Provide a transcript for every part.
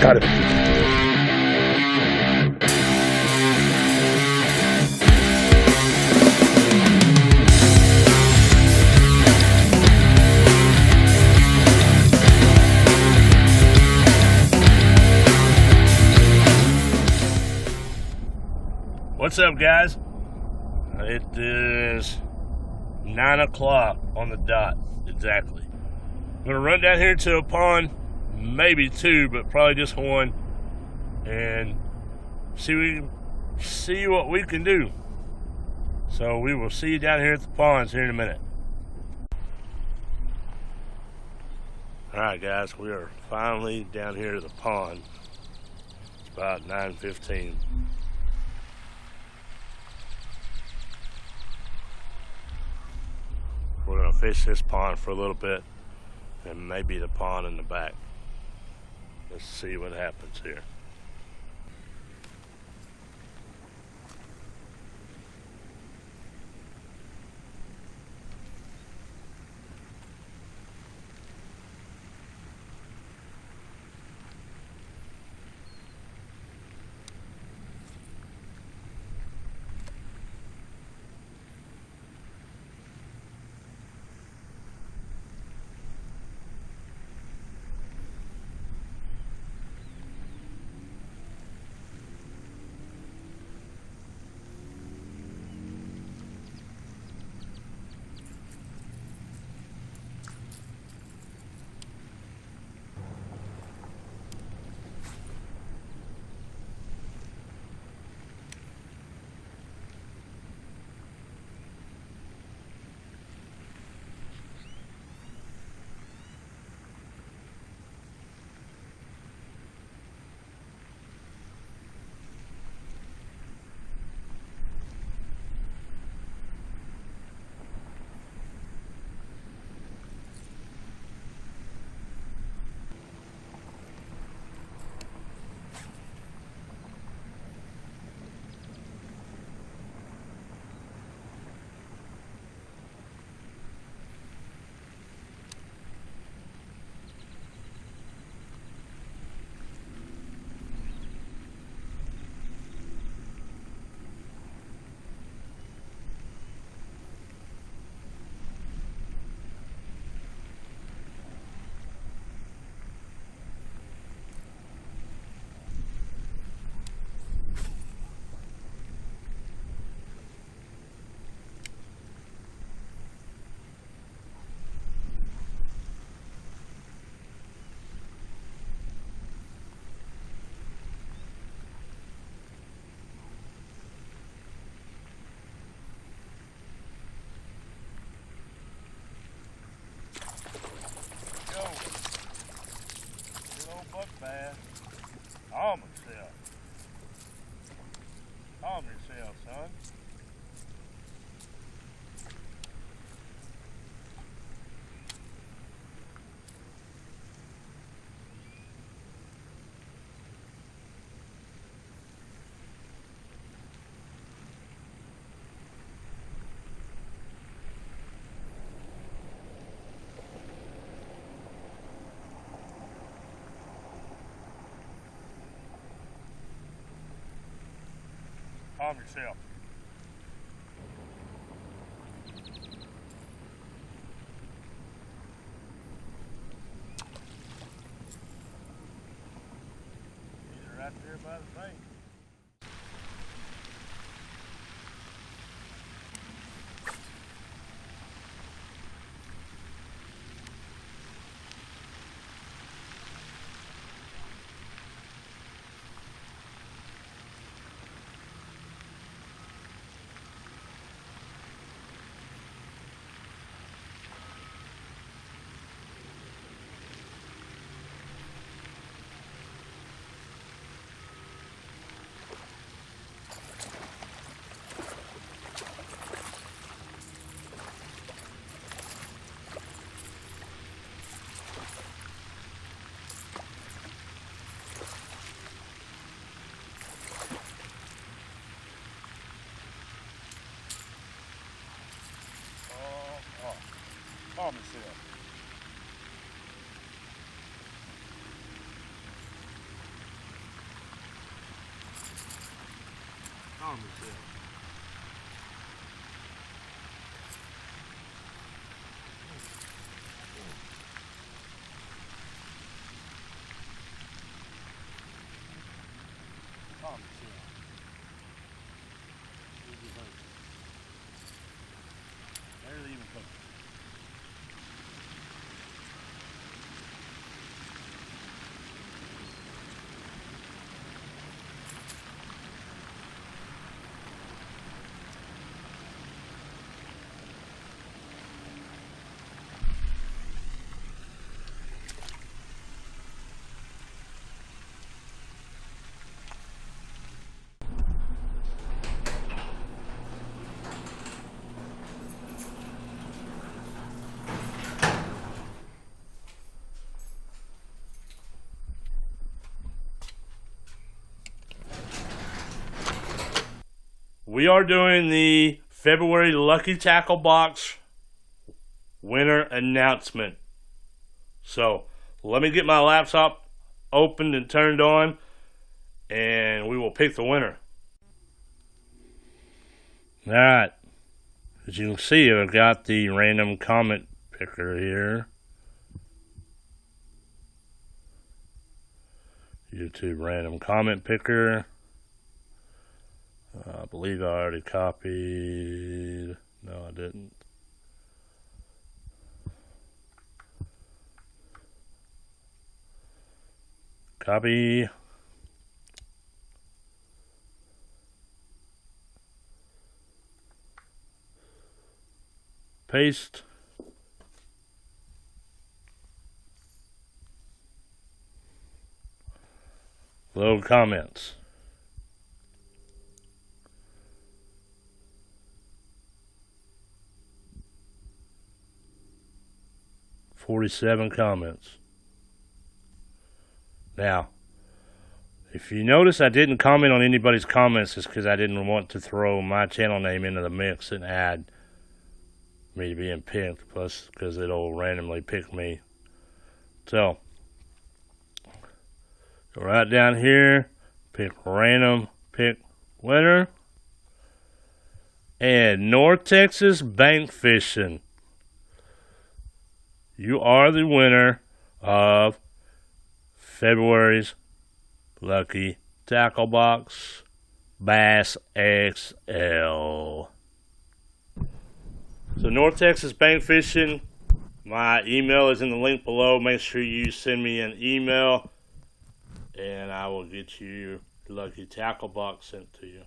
Got it. What's up, guys? It is 9 o'clock on the dot, exactly. I'm gonna run down here to a pond, maybe two, but probably just one, and see what we can do. So we will see you down here at the ponds here in a minute. All right, guys, we are finally down here at the pond. It's about 9:15. We're gonna fish this pond for a little bit, and maybe the pond in the back. Let's see what happens here. Calm yourself. Calm yourself, son. Calm yourself. He's right there by the bank. Calm yourself. Calm yourself. Barely even cooking. We are doing the February Lucky Tackle Box winner announcement. So let me get my laptop opened and turned on, and we will pick the winner. Alright, as you can see, I've got the random comment picker here. YouTube random comment picker. I believe I already copied. No, I didn't. Copy. Paste. Load comments. .47 comments. Now, if you notice I didn't comment on anybody's comments, it's because I didn't want to throw my channel name into the mix and add me being picked, plus because it'll randomly pick me. So, go right down here, pick random, pick winner, and North Texas Bank Fishing. You are the winner of February's Lucky Tackle Box Bass XL. So North Texas Bank Fishing, my email is in the link below. Make sure you send me an email, and I will get you the Lucky Tackle Box sent to you.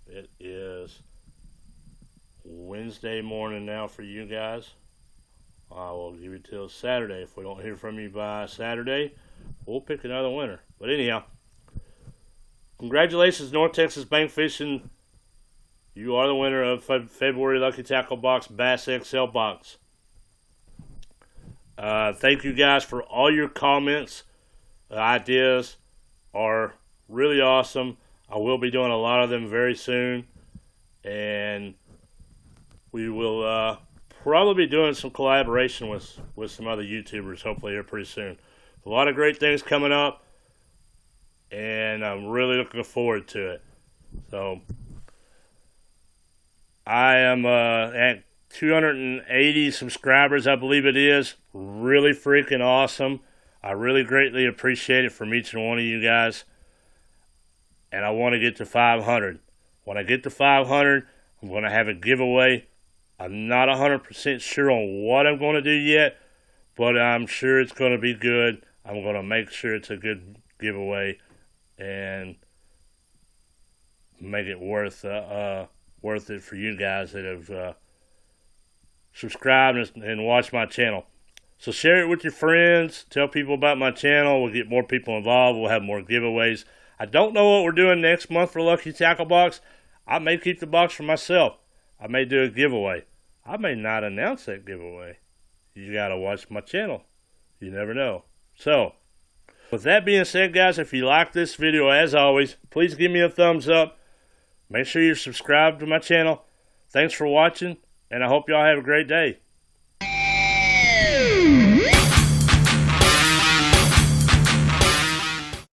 It is Wednesday morning now for you guys. I will give you till Saturday. If we don't hear from you by Saturday, we'll pick another winner. But anyhow, congratulations, North Texas Bank Fishing. You are the winner of February Lucky Tackle Box Bass XL Box. Thank you guys for all your comments. The ideas are really awesome. I will be doing a lot of them very soon. And we will probably be doing some collaboration with some other YouTubers hopefully here pretty soon. A lot of great things coming up, and I'm really looking forward to it. So I am at 280 subscribers, I believe it is. Really freaking awesome. I really greatly appreciate it from each and one of you guys. And I want to get to 500. When I get to 500, I'm going to have a giveaway. I'm not 100% sure on what I'm going to do yet, but I'm sure it's going to be good. I'm going to make sure it's a good giveaway and make it worth it for you guys that have subscribed and watched my channel. So share it with your friends. Tell people about my channel. We'll get more people involved. We'll have more giveaways. I don't know what we're doing next month for Lucky Tackle Box. I may keep the box for myself. I may do a giveaway. I may not announce that giveaway. You got to watch my channel. You never know. So, with that being said, guys, if you like this video, as always, please give me a thumbs up. Make sure you're subscribed to my channel. Thanks for watching, and I hope y'all have a great day.